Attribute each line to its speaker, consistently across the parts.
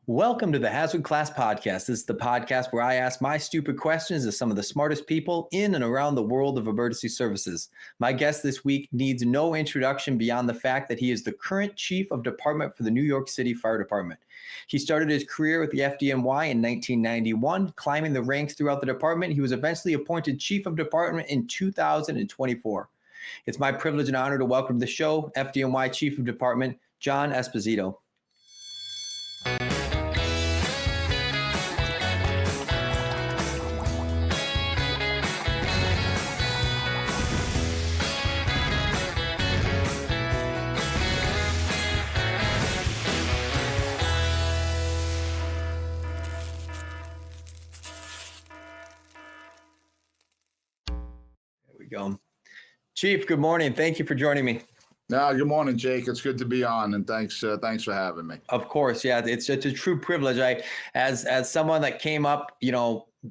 Speaker 1: Welcome to the Hazard Class Podcast. This is the podcast where I ask my stupid questions to some of the smartest people in and around the world of emergency services. My guest this week needs no introduction beyond the fact that he is the current Chief of Department for the New York City Fire Department. He started his career with the FDNY in 1991, climbing the ranks throughout the department. He was eventually appointed Chief of Department in 2024. It's my privilege and honor to welcome to the show FDNY Chief of Department, John Esposito. Go. Chief, good morning. Thank you for joining me.
Speaker 2: Good morning, Jake. It's good to be on, and thanks for having me.
Speaker 1: Of course, yeah, it's a true privilege. As someone that came up,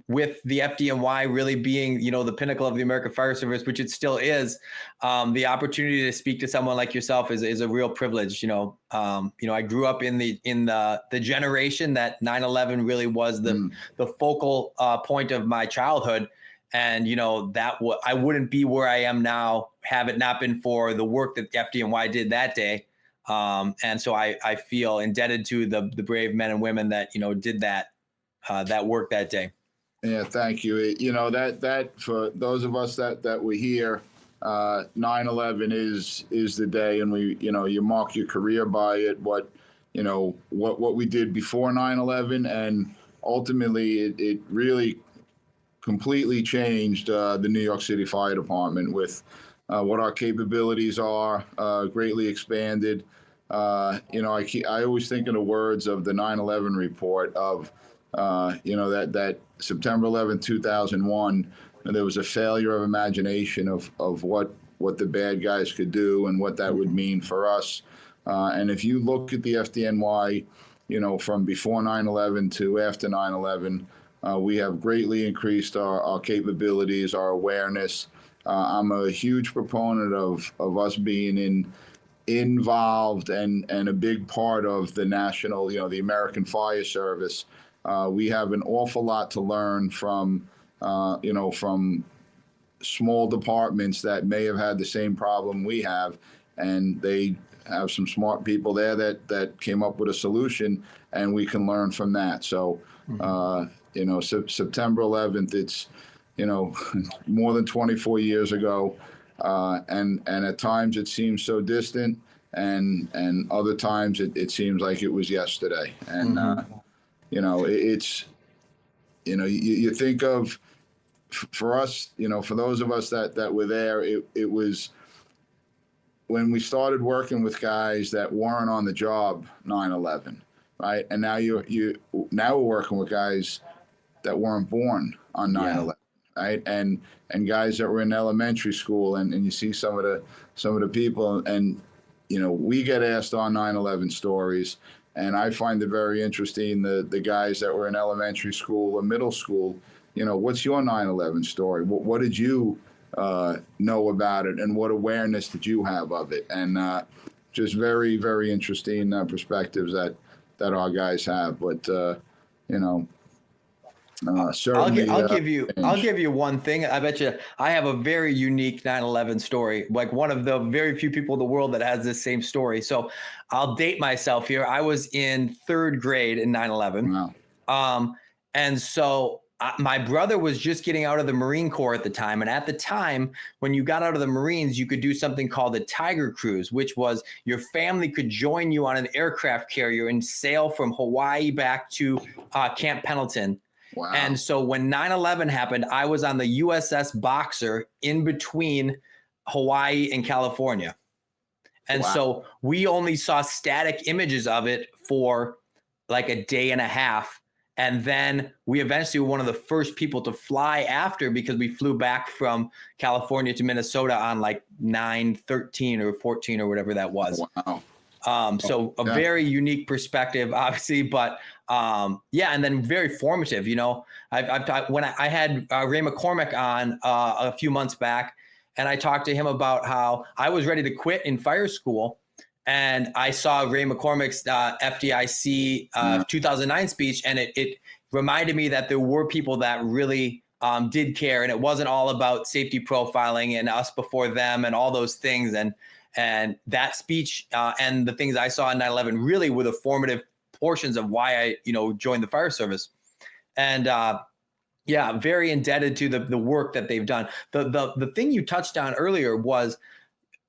Speaker 1: with the FDNY really being, the pinnacle of the American Fire Service, which it still is, the opportunity to speak to someone like yourself is a real privilege. I grew up in the generation that 9/11 really was the focal point of my childhood. And, I wouldn't be where I am now, have it not been for the work that the FDNY did that day. And so I feel indebted to the brave men and women that, did that work that day.
Speaker 2: Yeah, thank you. That for those of us that were here, 9/11 is the day, and you mark your career by it, what we did before 9/11, and ultimately it really completely changed the New York City Fire Department with what our capabilities are, greatly expanded. I always think in the words of the 9/11 report of, that September 11, 2001, there was a failure of imagination of what the bad guys could do and what that would mean for us. And if you look at the FDNY, from before 9/11 to after 9/11, we have greatly increased our capabilities, our awareness. I'm a huge proponent of us being involved and a big part of the national, the American Fire Service. We have an awful lot to learn from small departments that may have had the same problem we have, and they have some smart people there that came up with a solution, and we can learn from that. So, September 11th, it's, more than 24 years ago. And at times it seems so distant, and other times it seems like it was yesterday. And, it's, you think of, for us, for those of us that were there, it was when we started working with guys that weren't on the job 9/11, right? And now now we're working with guys that weren't born on 9/11, right? And guys that were in elementary school, and you see some of the people, and we get asked on 9/11 stories, and I find it very interesting the guys that were in elementary school or middle school. What's your 9/11 story? What did you know about it, and what awareness did you have of it? And just very, very interesting perspectives that our guys have. But certainly,
Speaker 1: I'll give you one thing. I bet you I have a very unique 9/11 story, like one of the very few people in the world that has this same story. So I'll date myself here. I was in third grade in 9/11. Wow. And so my brother was just getting out of the Marine Corps at the time. And at the time, when you got out of the Marines, you could do something called the Tiger Cruise, which was your family could join you on an aircraft carrier and sail from Hawaii back to Camp Pendleton.
Speaker 2: Wow.
Speaker 1: And so when 9/11 happened, I was on the USS Boxer in between Hawaii and California. And so we only saw static images of it for like a day and a half. And then we eventually were one of the first people to fly after, because we flew back from California to Minnesota on like 9/13 or 14 or whatever that was.
Speaker 2: Wow.
Speaker 1: So a very unique perspective, obviously, but and then very formative. I've talked when I had Ray McCormick on a few months back, and I talked to him about how I was ready to quit in fire school, and I saw Ray McCormick's FDIC 2009 speech, and it reminded me that there were people that really did care, and it wasn't all about safety profiling and us before them and all those things. And that speech and the things I saw in 9/11 really were the formative portions of why I, joined the fire service. And yeah, very indebted to the work that they've done. The thing you touched on earlier was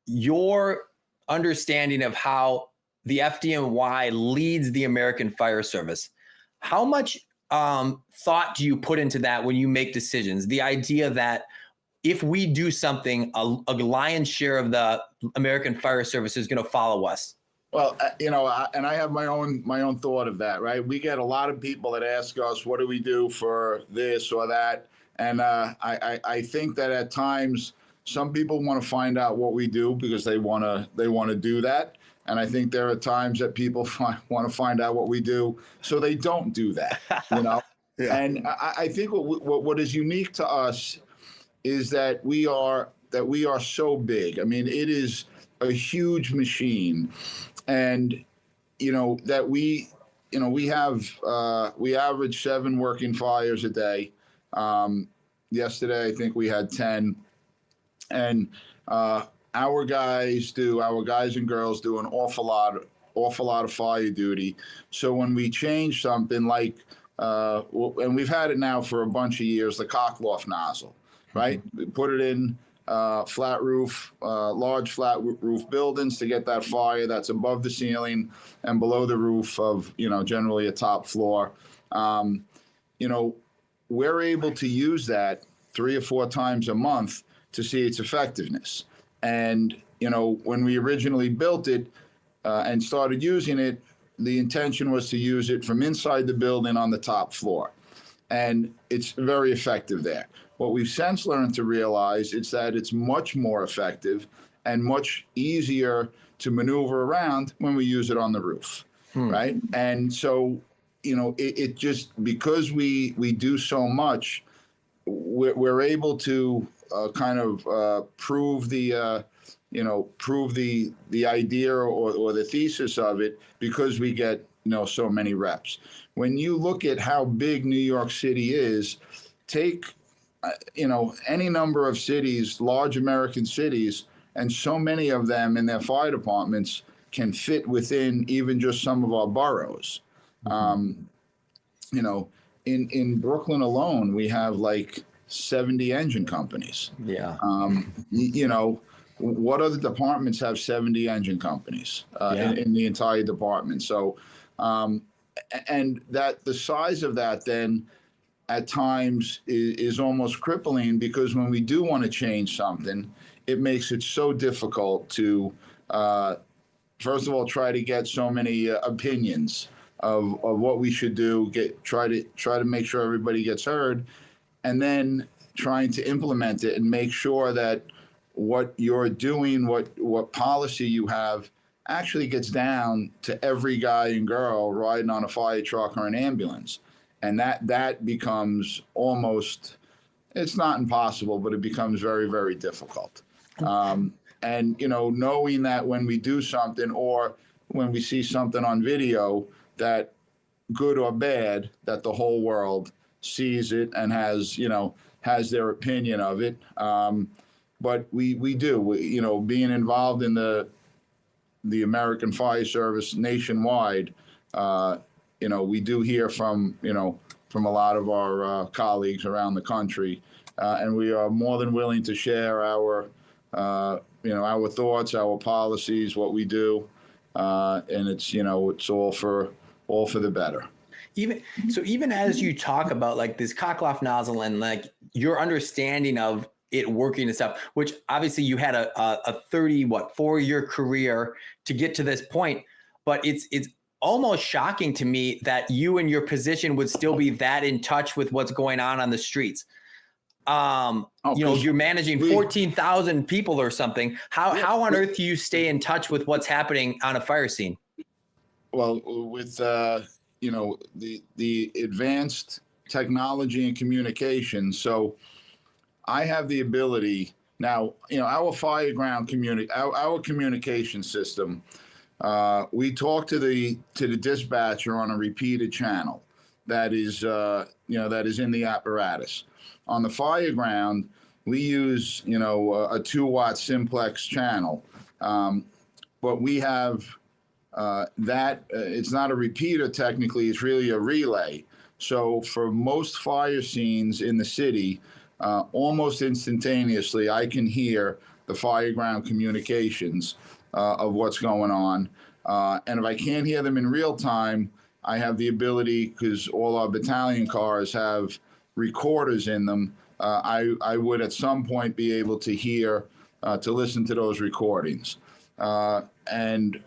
Speaker 1: your understanding of how the FDNY leads the American Fire Service. How much thought do you put into that when you make decisions? The idea that if we do something, a lion's share of the American Fire Service is going to follow us.
Speaker 2: Well, and I have my own thought of that, right? We get a lot of people that ask us, what do we do for this or that? And I think that at times some people want to find out what we do because they want to do that. And I think there are times that people want to find out what we do so they don't do that, Yeah. And I think what is unique to us is that we are so big. I mean, it is a huge machine. And, that we average 7 working fires a day. Yesterday, I think we had 10. And our guys and girls do an awful lot of fire duty. So when we change something like, and we've had it now for a bunch of years, the cockloft nozzle, right? We put it in flat roof, large flat roof buildings to get that fire that's above the ceiling and below the roof of, generally a top floor. We're able to use that 3 or 4 times a month to see its effectiveness. And, when we originally built it and started using it, the intention was to use it from inside the building on the top floor. And it's very effective there. What we've since learned to realize is that it's much more effective and much easier to maneuver around when we use it on the roof, right? And so, it just, because we do so much, we're able to kind of prove the idea or the thesis of it because we get, so many reps. When you look at how big New York City is, take any number of cities, large American cities, and so many of them in their fire departments can fit within even just some of our boroughs. In Brooklyn alone, we have like 70 engine companies.
Speaker 1: Yeah.
Speaker 2: What other departments have 70 engine companies in the entire department? So, and that the size of that then at times is almost crippling, because when we do want to change something, it makes it so difficult to, first of all, try to get so many opinions of what we should do, try to make sure everybody gets heard, and then trying to implement it and make sure that what you're doing, what policy you have actually gets down to every guy and girl riding on a fire truck or an ambulance. And that becomes almost, it's not impossible, but it becomes very, very difficult. And, knowing that when we do something or when we see something on video, that good or bad, that the whole world sees it and has their opinion of it. But we do, being involved in the American Fire Service nationwide, we do hear from a lot of our colleagues around the country, and we are more than willing to share our thoughts, our policies, what we do, and it's all for the better.
Speaker 1: Even as you talk about like this cockloft nozzle and like your understanding of it working and stuff, which obviously you had a 4-year career to get to this point, but it's almost shocking to me that you in your position would still be that in touch with what's going on the streets. You're managing 14,000 people or something. How on earth do you stay in touch with what's happening on a fire scene?
Speaker 2: Well, with the advanced technology and communication, so I have the ability now. Our fireground our communication system we talk to the dispatcher on a repeated channel that is that is in the apparatus. On the fireground, we use a 2-watt simplex channel, but we have it's not a repeater technically, it's really a relay. So for most fire scenes in the city, almost instantaneously, I can hear the fireground communications of what's going on. And if I can't hear them in real time, I have the ability, because all our battalion cars have recorders in them, I would at some point be able to hear, to listen to those recordings. And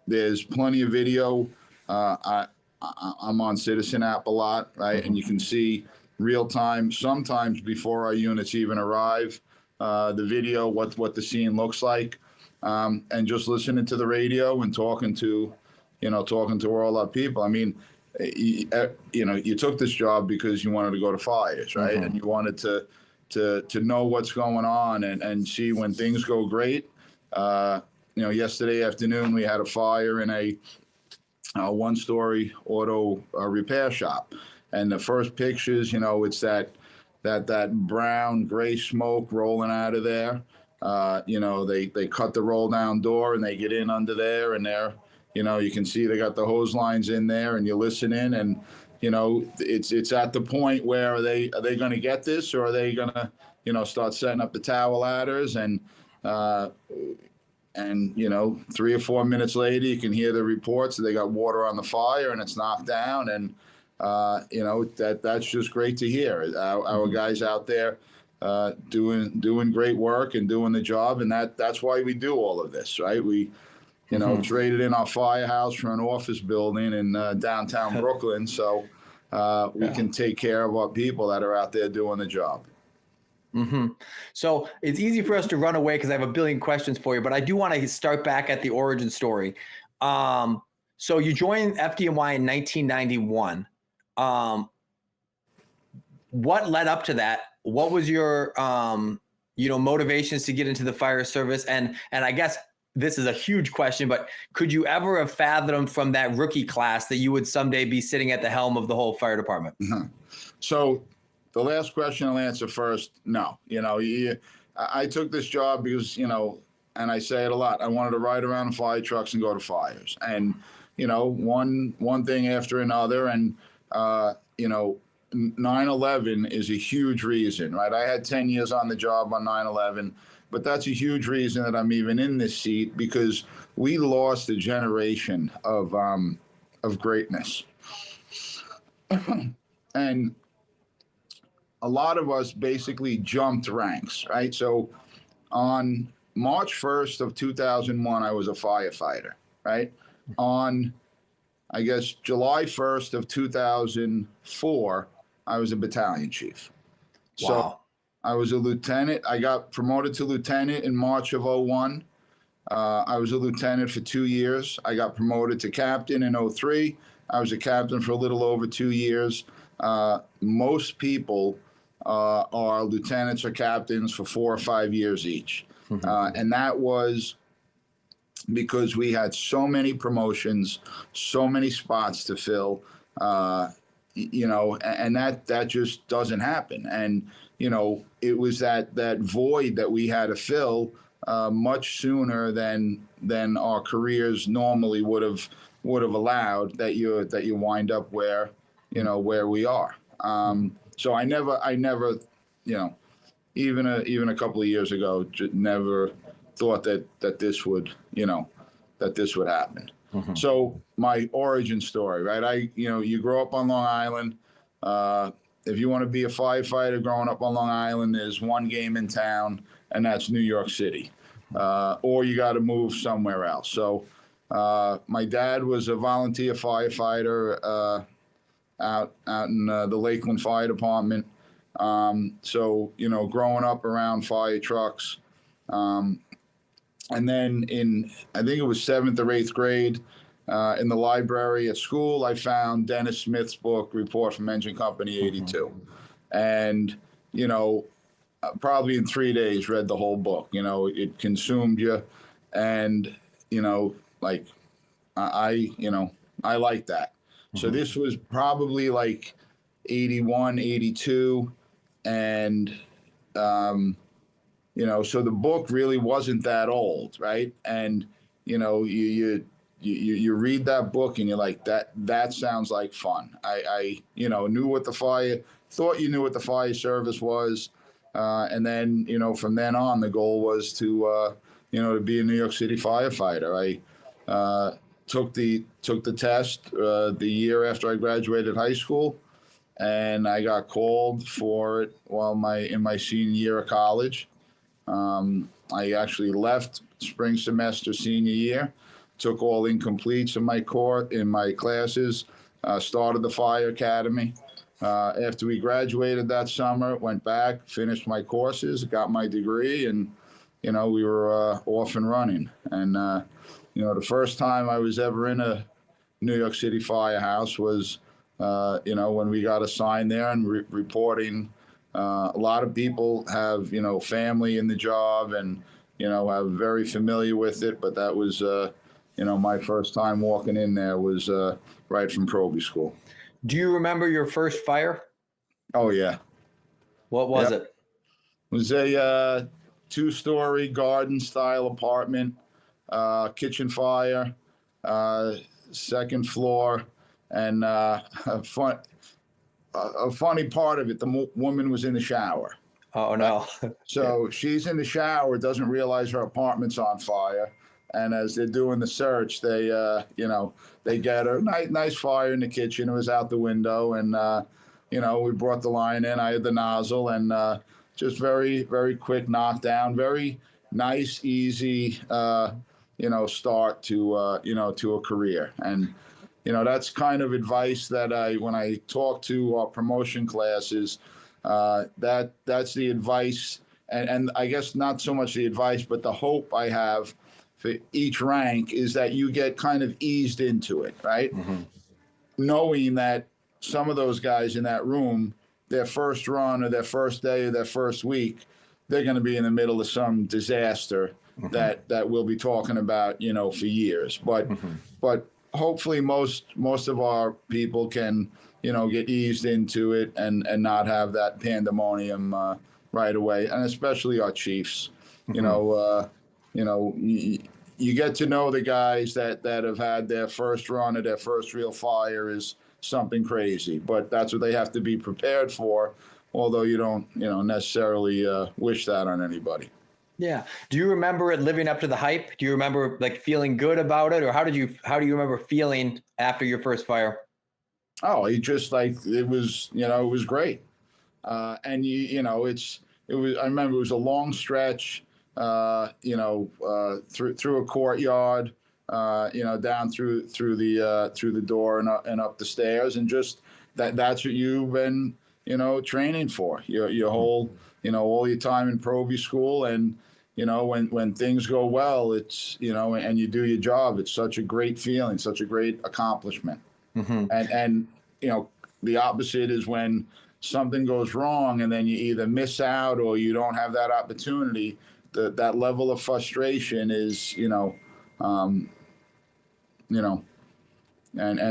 Speaker 2: there's plenty of video. I'm on Citizen app a lot, right? Mm-hmm. And you can see real time, sometimes before our units even arrive, the video, what the scene looks like, and just listening to the radio and talking to all our people. I mean, you took this job because you wanted to go to fires, right? Mm-hmm. And you wanted to know what's going on and see when things go great. Yesterday afternoon we had a fire in a 1-story auto repair shop, and the first pictures, it's that brown gray smoke rolling out of there. They cut the roll down door and they get in under there, and they're, you can see they got the hose lines in there, and you listen in, and it's at the point where are they going to get this, or are they going to start setting up the tower ladders, and 3 or 4 minutes later you can hear the reports that they got water on the fire and it's knocked down, and that's just great to hear. Our guys out there doing great work and doing the job, and that's why we do all of this, right? We traded in our firehouse for an office building in downtown Brooklyn, so we can take care of our people that are out there doing the job.
Speaker 1: Mm-hmm. So it's easy for us to run away because I have a billion questions for you, but I do want to start back at the origin story. So you joined FDNY in 1991. What led up to that? What was your, motivations to get into the fire service? And I guess this is a huge question, but could you ever have fathomed from that rookie class that you would someday be sitting at the helm of the whole fire department?
Speaker 2: Mm-hmm. So the last question I'll answer first. No, I took this job because, and I say it a lot, I wanted to ride around in fire trucks and go to fires, and, one thing after another. And, 9/11 is a huge reason, right? I had 10 years on the job on 9/11, but that's a huge reason that I'm even in this seat, because we lost a generation of greatness. And a lot of us basically jumped ranks, right? So on March 1st of 2001, I was a firefighter, right? On, I guess, July 1st of 2004, I was a battalion chief. Wow. So I was a lieutenant. I got promoted to lieutenant in March of 2001. I was a lieutenant for 2 years. I got promoted to captain in 2003. I was a captain for a little over 2 years. Most people are lieutenants or captains for 4 or 5 years each. Mm-hmm. And that was because we had so many promotions, so many spots to fill, and that just doesn't happen. And, it was that void that we had to fill much sooner than our careers normally would have allowed, that you wind up where we are. So I never, even a couple of years ago, never thought that this would happen. Mm-hmm. So my origin story, right? You grow up on Long Island. If you want to be a firefighter growing up on Long Island, there's one game in town, and that's New York City, or you got to move somewhere else. So my dad was a volunteer firefighter out in the Lakeland Fire Department. So, growing up around fire trucks. And then I think it was 7th or 8th grade, in the library at school, I found Dennis Smith's book, Report from Engine Company 82. And, probably in 3 days read the whole book. It consumed you. And, like I like that. So this was probably like 81, 82, and so the book really wasn't that old, right? And you read that book and you're like, that sounds like fun. I knew what thought you knew what the fire service was, and then from then on the goal was to be a New York City firefighter. I took the test the year after I graduated high school, and I got called for it in my senior year of college. I actually left spring semester senior year, took all incompletes in my classes, started the fire academy. After we graduated that summer, went back, finished my courses, got my degree, and we were off and running. And the first time I was ever in a New York City firehouse was when we got assigned there and reporting. A lot of people have, family in the job and, are very familiar with it. But that was, my first time walking in there was right from Probie school.
Speaker 1: Do you remember your first fire?
Speaker 2: Oh, yeah.
Speaker 1: What was it?
Speaker 2: It was a 2-story garden-style apartment, kitchen fire, second floor, and a funny part of it, the woman was in the shower.
Speaker 1: Oh, no.
Speaker 2: So she's in the shower, doesn't realize her apartment's on fire. And as they're doing the search, they get her. Nice fire in the kitchen. It was out the window. And, we brought the line in. I had the nozzle and just very, very quick knockdown. Very nice, easy, start to a career. And, that's kind of advice that when I talk to our promotion classes, that's the advice. And I guess not so much the advice, but the hope I have for each rank is that you get kind of eased into it, right? Mm-hmm. Knowing that some of those guys in that room, their first run or their first day or their first week, they're going to be in the middle of some disaster that we'll be talking about, for years. But hopefully most of our people can, get eased into it and not have that pandemonium right away. And especially our chiefs, you get to know the guys that have had their first run or their first real fire is something crazy, but that's what they have to be prepared for. Although you don't, necessarily wish that on anybody.
Speaker 1: Yeah. Do you remember it living up to the hype? Do you remember feeling good about it, or how do you remember feeling after your first fire?
Speaker 2: Oh, it just it was, it was great. And it was. I remember it was a long stretch, through a courtyard, down through the door and up the stairs, and just that's what you've been, training for your whole, all your time in Probie school. And, when things go well, it's, and you do your job, it's such a great feeling, such a great accomplishment. Mm-hmm. And, the opposite is when something goes wrong and then you either miss out or you don't have that opportunity. That level of frustration is, and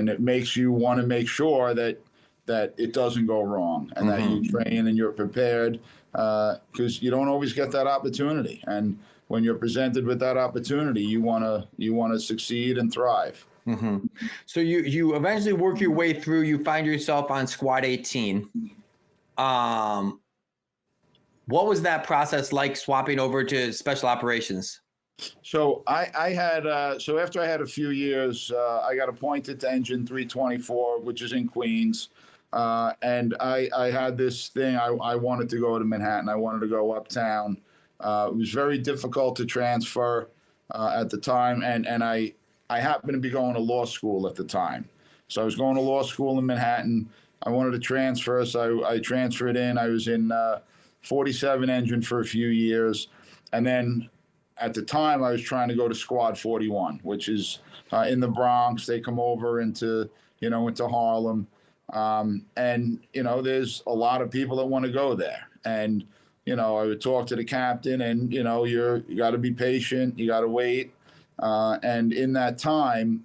Speaker 2: it makes you want to make sure that it doesn't go wrong and that you train and you're prepared, because you don't always get that opportunity. And when you're presented with that opportunity, you want to succeed and thrive.
Speaker 1: Mm-hmm. So you eventually work your way through. You find yourself on Squad 18. What was that process like, swapping over to special operations?
Speaker 2: So I had so after I had a few years, I got appointed to Engine 324, which is in Queens, and I had this thing. I wanted to go to Manhattan. I wanted to go uptown. It was very difficult to transfer at the time, and I happened to be going to law school at the time. So I was going to law school in Manhattan. I wanted to transfer, so I transferred in. I was in 47 Engine for a few years, and then at the time I was trying to go to Squad 41, which is in the Bronx. They come over into Harlem, and there's a lot of people that want to go there. And I would talk to the captain, and you got to be patient, you got to wait. And in that time,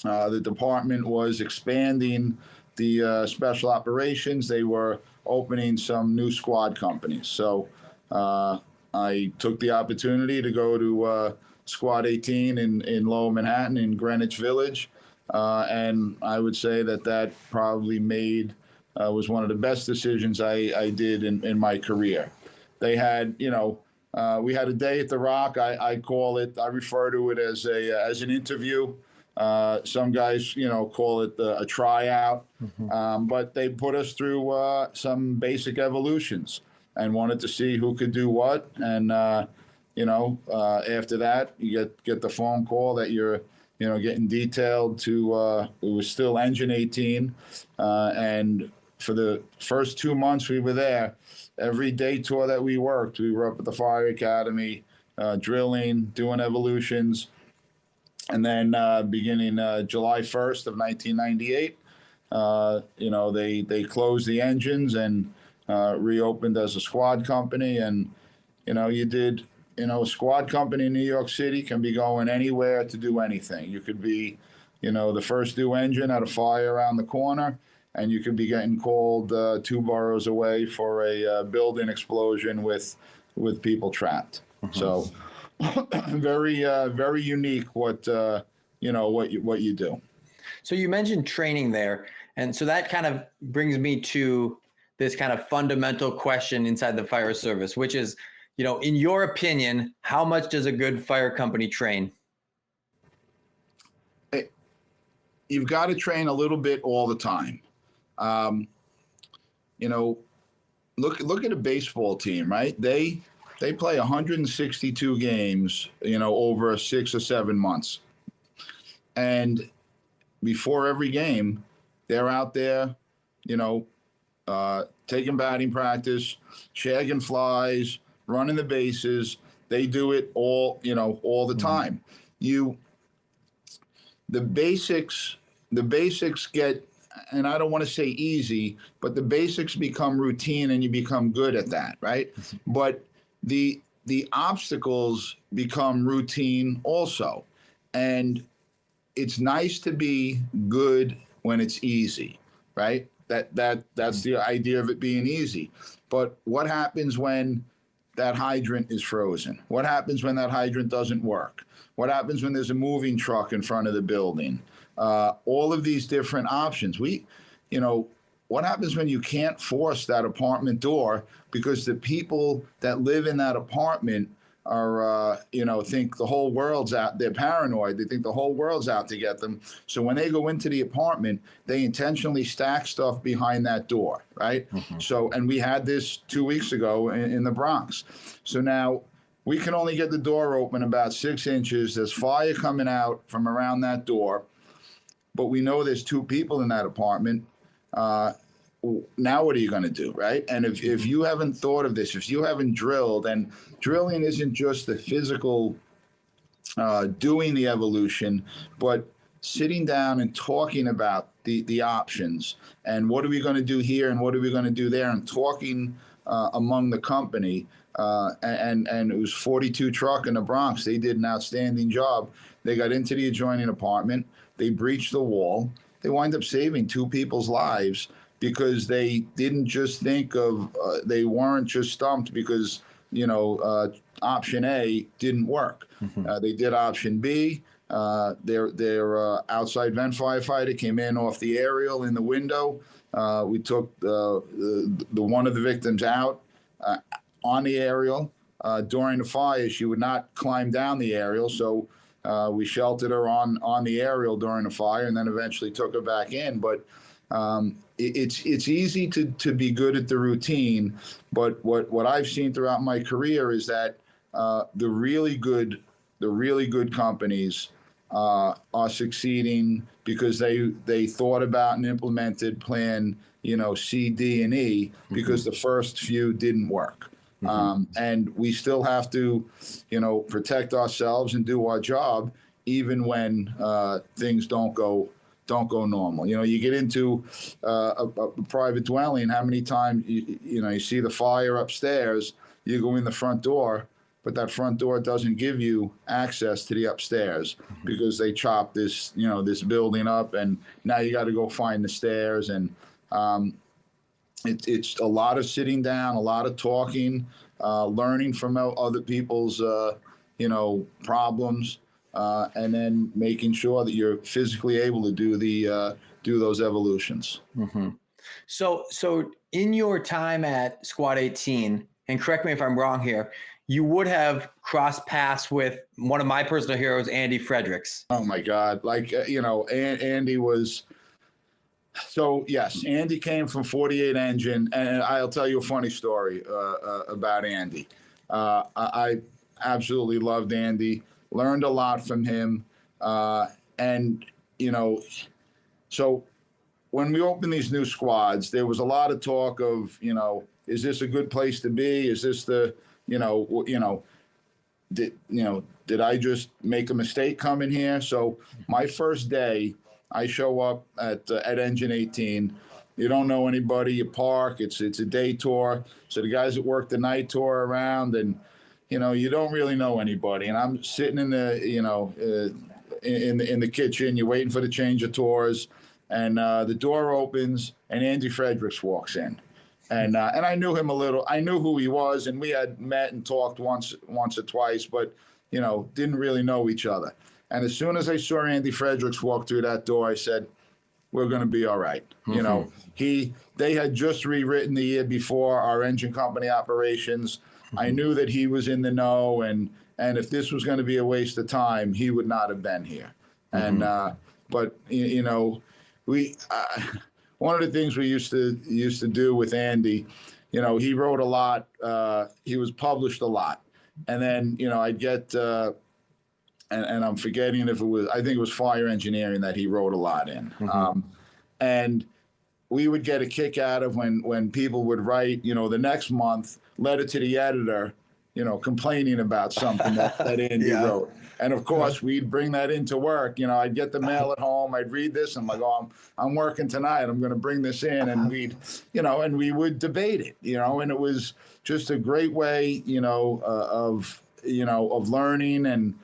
Speaker 2: the department was expanding the special operations. They were opening some new squad companies. So I took the opportunity to go to Squad 18 in Lower Manhattan in Greenwich Village. And I would say that probably was one of the best decisions I did in my career. They had, we had a day at the Rock. I refer to it as an interview. Some guys, call it a tryout. But they put us through some basic evolutions and wanted to see who could do what. And, after that, you get the phone call that you're, getting detailed to, it was still Engine 18. And for the first 2 months we were there, every day tour that we worked, we were up at the Fire Academy, drilling, doing evolutions. And then beginning July 1st of 1998, they closed the engines and reopened as a squad company. And, a squad company in New York City can be going anywhere to do anything. You could be, the first due engine at a fire around the corner, and you could be getting called 2 boroughs away for a building explosion with people trapped. So very, very unique what you do.
Speaker 1: So you mentioned training there. And so that kind of brings me to this kind of fundamental question inside the fire service, which is, in your opinion, how much does a good fire company train?
Speaker 2: You've got to train a little bit all the time. Look at a baseball team, right? They play 162 games, over 6 or 7 months. And before every game, they're out there, taking batting practice, shagging flies, running the bases. They do it all the time. The basics get, and I don't want to say easy, but the basics become routine and you become good at that, right? But the obstacles become routine also. And it's nice to be good when it's easy, right? That's the idea of it being easy. But what happens when that hydrant is frozen? What happens when that hydrant doesn't work? What happens when there's a moving truck in front of the building? All of these different options. What happens when you can't force that apartment door because the people that live in that apartment are, think the whole world's out. They're paranoid. They think the whole world's out to get them. So when they go into the apartment, they intentionally stack stuff behind that door, right? So, and we had this 2 weeks ago in the Bronx. So now we can only get the door open about 6 inches. There's fire coming out from around that door, but we know there's 2 people in that apartment. Now what are you going to do, right? And if you haven't thought of this, if you haven't drilled, and drilling isn't just the physical doing the evolution, but sitting down and talking about the options and what are we going to do here and what are we going to do there, and talking among the company. And it was 42 truck in the Bronx. They did an outstanding job. They got into the adjoining apartment. They breached the wall. They wind up saving 2 people's lives because they didn't just think of, they weren't just stumped because, option A didn't work. They did option B. Their outside vent firefighter came in off the aerial in the window. We took the one of the victims out on the aerial. During the fire, she would not climb down the aerial, so we sheltered her on the aerial during the fire, and then eventually took her back in. But it's easy to be good at the routine, but what I've seen throughout my career is that the really good companies are succeeding because they thought about and implemented plan C, D, and E because the first few didn't work. And we still have to, protect ourselves and do our job, even when things don't go normal. You get into a private dwelling. How many times you see the fire upstairs? You go in the front door, but that front door doesn't give you access to the upstairs because they chopped this, this building up, and now you got to go find the stairs. And it's a lot of sitting down, a lot of talking, learning from other people's, problems, and then making sure that you're physically able to do those evolutions.
Speaker 1: Mm-hmm. So in your time at Squad 18, and correct me if I'm wrong here, you would have crossed paths with one of my personal heroes, Andy Fredericks.
Speaker 2: Oh my God. Andy was, so yes, Andy came from 48 engine, and I'll tell you a funny story about Andy. I absolutely loved Andy, learned a lot from him. So when we opened these new squads, there was a lot of talk of, is this a good place to be? Is this did I just make a mistake coming here? So my first day, I show up at Engine 18. You don't know anybody. You park. It's a day tour. So the guys that work the night tour around, and you don't really know anybody. And I'm sitting in the in the kitchen. You're waiting for the change of tours, and the door opens, and Andy Fredericks walks in. And I knew him a little. I knew who he was, and we had met and talked once or twice, but didn't really know each other. And as soon as I saw Andy Fredericks walk through that door, I said, "We're going to be all right." Mm-hmm. They had just rewritten the year before our engine company operations. Mm-hmm. I knew that he was in the know, and if this was going to be a waste of time, he would not have been here. Mm-hmm. And but we. One of the things we used to do with Andy, he wrote a lot. He was published a lot, and then I'd get, and I'm forgetting if it was. I think it was fire engineering that he wrote a lot in, mm-hmm. And we would get a kick out of when people would write, the next month letter to the editor, complaining about something that Andy yeah. wrote. And of course, we'd bring that into work. I'd get the mail at home. I'd read this. I'm like, oh, I'm working tonight. I'm going to bring this in, and and we would debate it. And it was just a great way, of learning and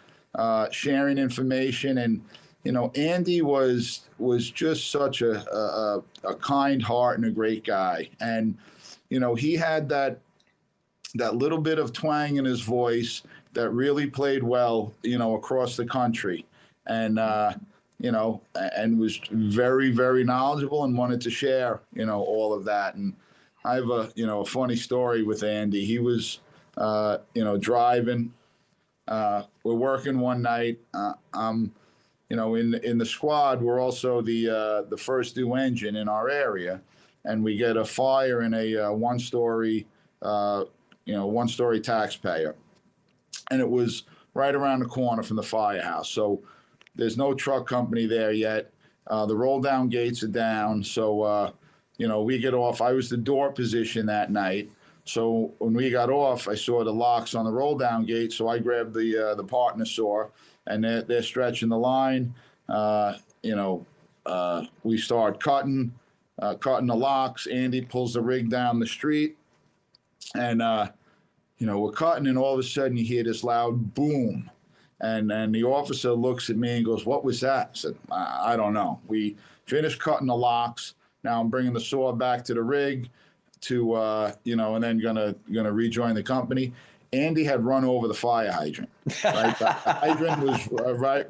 Speaker 2: sharing information. And Andy was just such a kind heart and a great guy. And he had that little bit of twang in his voice that really played well, across the country, and and was very, very knowledgeable and wanted to share, all of that. And I have a funny story with Andy. He was, driving. We're working one night. In the squad, we're also the first due engine in our area, and we get a fire in a one-story taxpayer. And it was right around the corner from the firehouse. So there's no truck company there yet. The roll down gates are down. So, we get off. I was the door position that night. So when we got off, I saw the locks on the roll down gate. So I grabbed the partner saw, and they're stretching the line. We start cutting the locks. Andy pulls the rig down the street, and we're cutting, and all of a sudden you hear this loud boom. And the officer looks at me and goes, "What was that?" I said, I don't know. We finished cutting the locks. Now I'm bringing the saw back to the rig to, and then gonna rejoin the company. Andy had run over the fire hydrant. Right? The hydrant was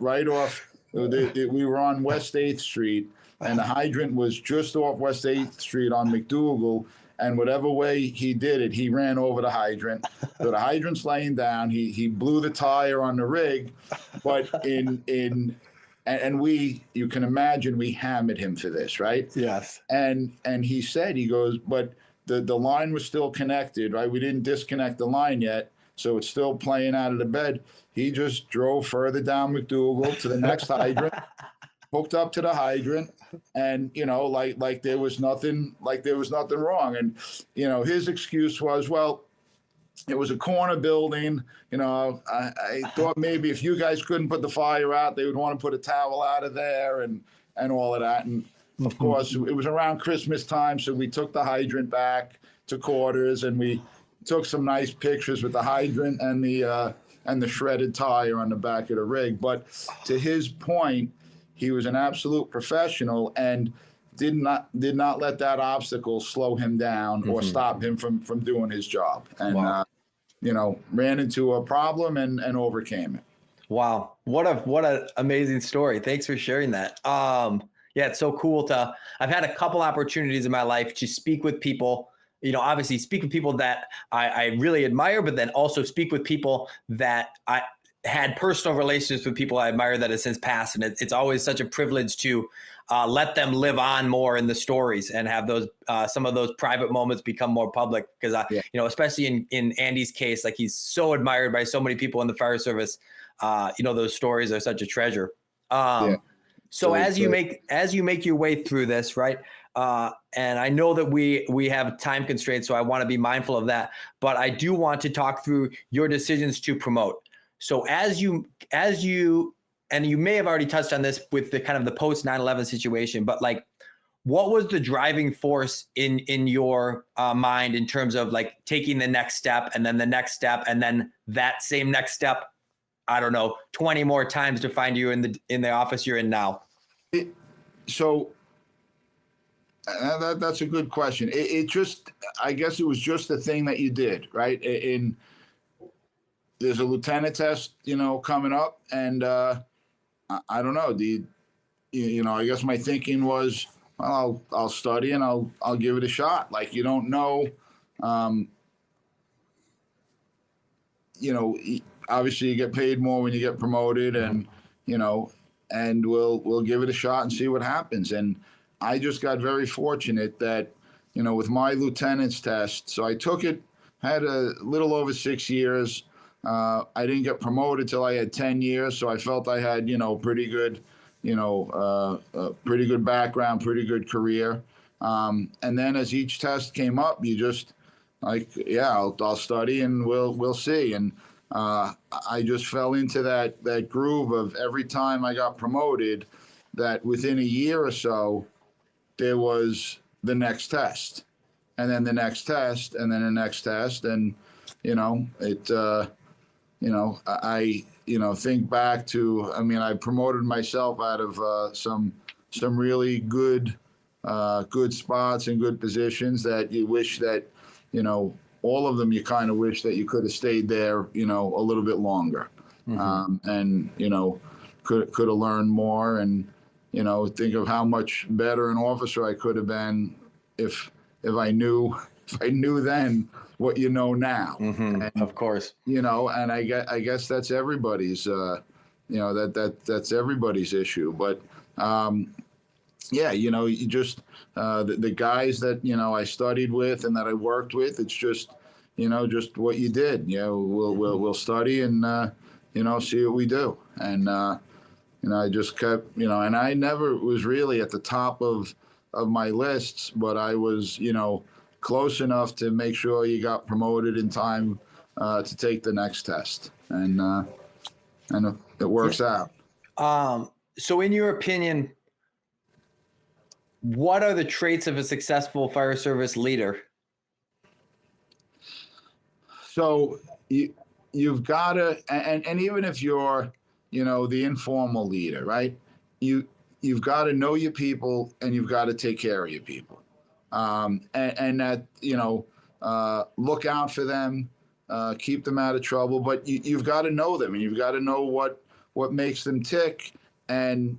Speaker 2: right off. We were on West 8th Street, and the hydrant was just off West 8th Street on McDougal. And whatever way he did it, he ran over the hydrant. So the hydrant's laying down. He blew the tire on the rig, but you can imagine we hammered him for this, right?
Speaker 1: Yes.
Speaker 2: And he said, he goes, but the line was still connected, right? We didn't disconnect the line yet, so it's still playing out of the bed. He just drove further down McDougal to the next hydrant, hooked up to the hydrant, and like there was nothing wrong. And his excuse was, well, it was a corner building. I thought maybe if you guys couldn't put the fire out, they would want to put a towel out of there and all of that. And of course, it was around Christmas time, so we took the hydrant back to quarters, and we took some nice pictures with the hydrant and the shredded tire on the back of the rig. But to his point, he was an absolute professional and did not let that obstacle slow him down or stop him from doing his job. And ran into a problem and overcame it.
Speaker 1: Wow, what an amazing story! Thanks for sharing that. Yeah, it's so cool I've had a couple opportunities in my life to speak with people. Obviously speak with people that I really admire, but then also speak with people that I had personal relationships with, people I admire that have since passed. And it's always such a privilege to let them live on more in the stories and have those some of those private moments become more public. Because especially in Andy's case, like, he's so admired by so many people in the fire service. Those stories are such a treasure. So as you make your way through this, right? And I know that we have time constraints, so I want to be mindful of that. But I do want to talk through your decisions to promote. So as you, and you may have already touched on this with the kind of the post 9/11 situation, but like, what was the driving force in your mind in terms of like taking the next step and then the next step and then that same next step, I don't know, 20 more times to find you in the office you're in now?
Speaker 2: That's a good question. I guess it was just the thing that you did, right? There's a lieutenant test, coming up, and I don't know. I guess my thinking was, well, I'll study and I'll give it a shot. Like, you don't know, obviously you get paid more when you get promoted, and and we'll give it a shot and see what happens. And I just got very fortunate that, with my lieutenant's test, so I took it, had a little over 6 years. I didn't get promoted till I had 10 years, so I felt I had, pretty good, pretty good background, pretty good career. And then as each test came up, you just like, I'll study and we'll see. And I just fell into that groove of every time I got promoted, that within a year or so, there was the next test, and then the next test, and then the next test, and I think back to, I promoted myself out of some really good spots and good positions that you wish that, all of them you kind of wish that you could have stayed there, a little bit longer. And, could have learned more, and, think of how much better an officer I could have been if I knew then what you know now.
Speaker 1: And, of course.
Speaker 2: And I guess that's everybody's, that's everybody's issue. But you just the guys that I studied with and that I worked with, it's just just what you did. We'll study and see what we do. And I just kept, and I never was really at the top of my lists, but I was, close enough to make sure you got promoted in time to take the next test. And it works out.
Speaker 1: So in your opinion, what are the traits of a successful fire service leader?
Speaker 2: So you've got to, and even if you're, the informal leader, right? You've got to know your people, and you've got to take care of your people. And that, look out for them, keep them out of trouble, but you've got to know them, and you've got to know what makes them tick. And,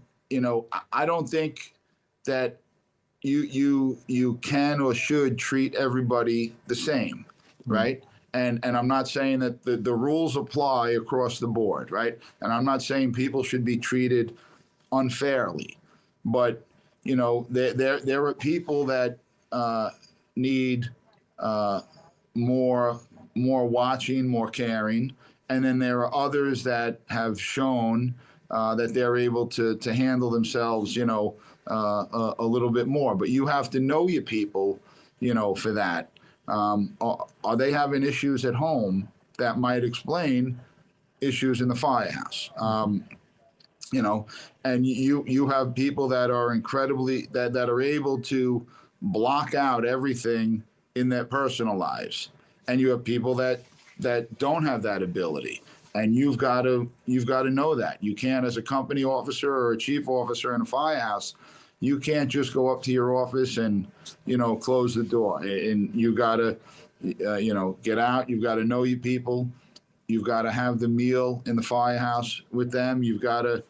Speaker 2: I don't think that you can or should treat everybody the same, right? And I'm not saying that the rules apply across the board, right? And I'm not saying people should be treated unfairly, but there are people that need more watching, more caring, and then there are others that have shown that they're able to handle themselves, a little bit more. But you have to know your people, for that. Are they having issues at home that might explain issues in the firehouse? And you have people that are incredibly, that are able to block out everything in their personal lives and you have people that don't have that ability. And you've got to know that. You can't, as a company officer or a chief officer in a firehouse, you can't just go up to your office and, close the door. And you got to, get out. You've got to know your people. You've got to have the meal in the firehouse with them. You've got to,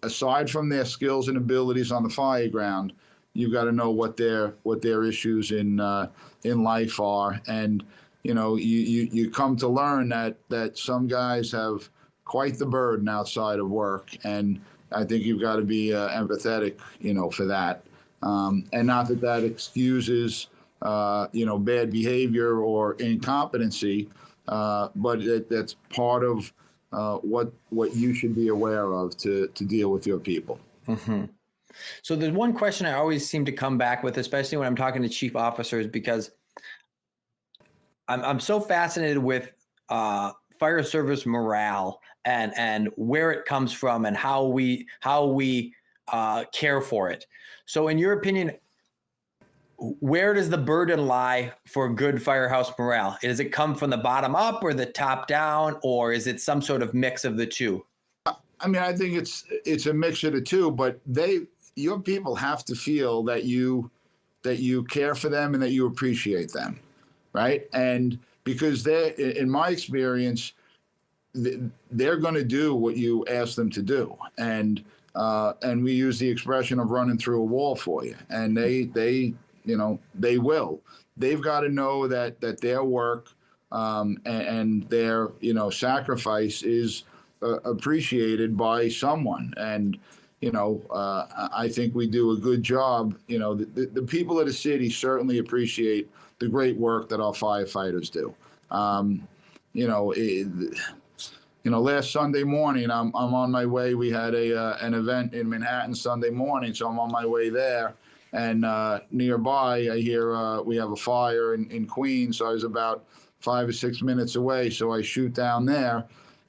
Speaker 2: aside from their skills and abilities on the fireground, you've got to know what their issues in life are. And you come to learn that some guys have quite the burden outside of work, and I think you've got to be empathetic, for that, and not that excuses, bad behavior or incompetency, but that's part of what you should be aware of to deal with your people.
Speaker 1: Mm-hmm. So there's one question I always seem to come back with, especially when I'm talking to chief officers, because I'm so fascinated with fire service morale and where it comes from and how we care for it. So in your opinion, where does the burden lie for good firehouse morale? Does it come from the bottom up or the top down, or is it some sort of mix of the two?
Speaker 2: I mean, I think it's a mix of the two, but your people have to feel that you care for them and that you appreciate them, right? And because in my experience, they're going to do what you ask them to do, and we use the expression of running through a wall for you, and they will. They've got to know that their work and their sacrifice is appreciated by someone, and I think we do a good job. The people of the city certainly appreciate the great work that our firefighters do. Last Sunday morning, I'm on my way. We had an event in Manhattan Sunday morning, so I'm on my way there. And nearby, I hear we have a fire in Queens. So I was about 5 or 6 minutes away. So I shoot down there.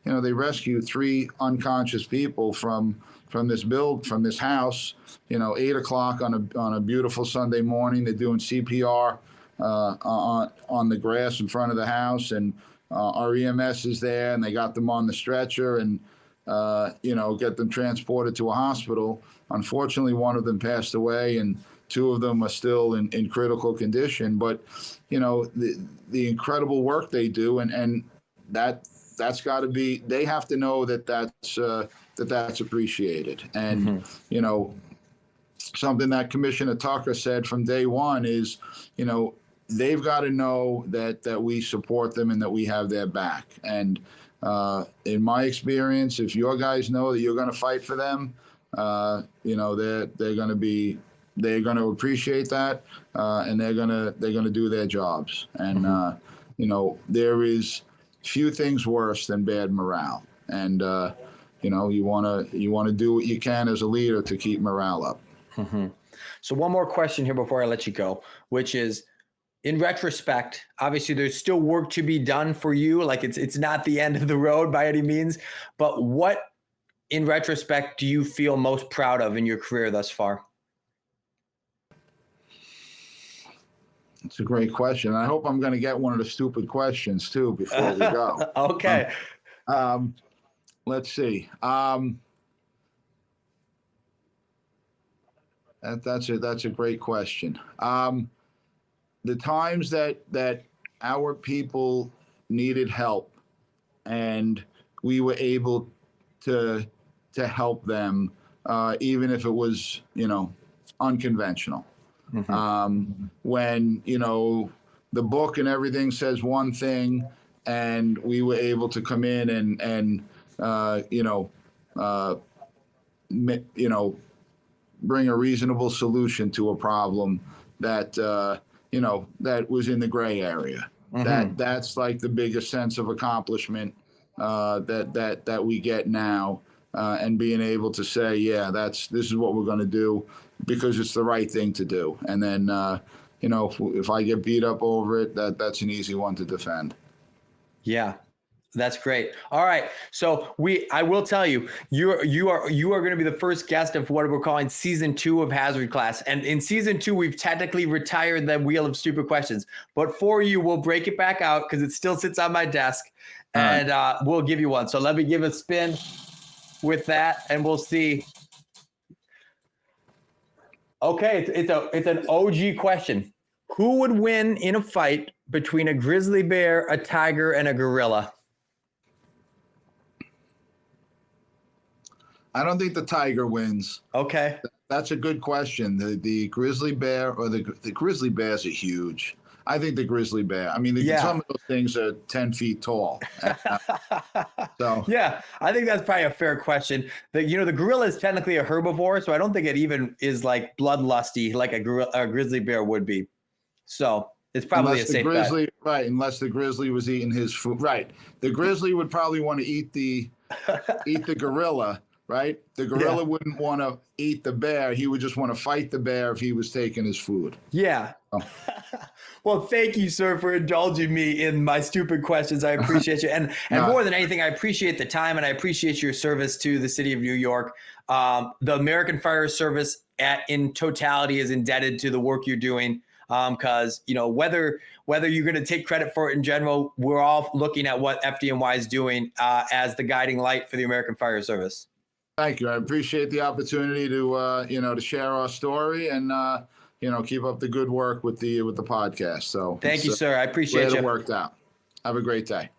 Speaker 2: They rescue 3 unconscious people from this house. 8 o'clock on a beautiful Sunday morning. They're doing CPR on the grass in front of the house, and our EMS is there, and they got them on the stretcher and get them transported to a hospital. Unfortunately, one of them passed away, and 2 of them are still in critical condition. But the incredible work they do, and that's got to be. They have to know that's appreciated. And something that Commissioner Tucker said from day one is, they've got to know that we support them and that we have their back. And in my experience, if your guys know that you're going to fight for them, they're going to appreciate that, and they're going to do their jobs. And there is few things worse than bad morale. And you want to do what you can as a leader to keep morale up.
Speaker 1: Mm-hmm. So one more question here before I let you go, which is, in retrospect, obviously there's still work to be done for you. Like it's not the end of the road by any means, but what in retrospect do you feel most proud of in your career thus far?
Speaker 2: It's a great question. I hope I'm going to get one of the stupid questions too before we go.
Speaker 1: Okay.
Speaker 2: Let's see. That's a great question. The times that our people needed help and we were able to help them, even if it was, unconventional. Mm-hmm. When, the book and everything says one thing and we were able to come in and bring a reasonable solution to a problem that, that was in the gray area. Mm-hmm. That's like the biggest sense of accomplishment that we get now, and being able to say, yeah, this is what we're going to do because it's the right thing to do. And then, if I get beat up over it, that's an easy one to defend.
Speaker 1: Yeah. That's great. All right. So I will tell you, you are going to be the first guest of what we're calling season 2 of Hazard Class. And in season 2, we've technically retired the wheel of stupid questions, but for you, we'll break it back out because it still sits on my desk, and we'll give you one. So let me give a spin with that, and we'll see. Okay, it's an OG question. Who would win in a fight between a grizzly bear, a tiger, and a gorilla?
Speaker 2: I don't think the tiger wins.
Speaker 1: Okay.
Speaker 2: That's a good question. The grizzly bear, or the grizzly bears are huge. I think the grizzly bear. I mean, some of those things are 10 feet tall. So
Speaker 1: yeah, I think that's probably a fair question. The gorilla is technically a herbivore, so I don't think it even is like bloodlusty like a grizzly bear would be. So it's probably a safe bet.
Speaker 2: Right, unless the grizzly was eating his food. Right. The grizzly would probably want to eat the gorilla, right? The gorilla wouldn't want to eat the bear. He would just want to fight the bear if he was taking his food.
Speaker 1: Yeah. Oh. Well, thank you, sir, for indulging me in my stupid questions. I appreciate you. And more than anything, I appreciate the time, and I appreciate your service to the city of New York. The American Fire Service in totality is indebted to the work you're doing. Because whether you're going to take credit for it in general, we're all looking at what FDNY is doing as the guiding light for the American Fire Service.
Speaker 2: Thank you. I appreciate the opportunity to to share our story and keep up the good work with the podcast. So
Speaker 1: thank you, sir. I appreciate
Speaker 2: you.
Speaker 1: It
Speaker 2: worked out. Have a great day.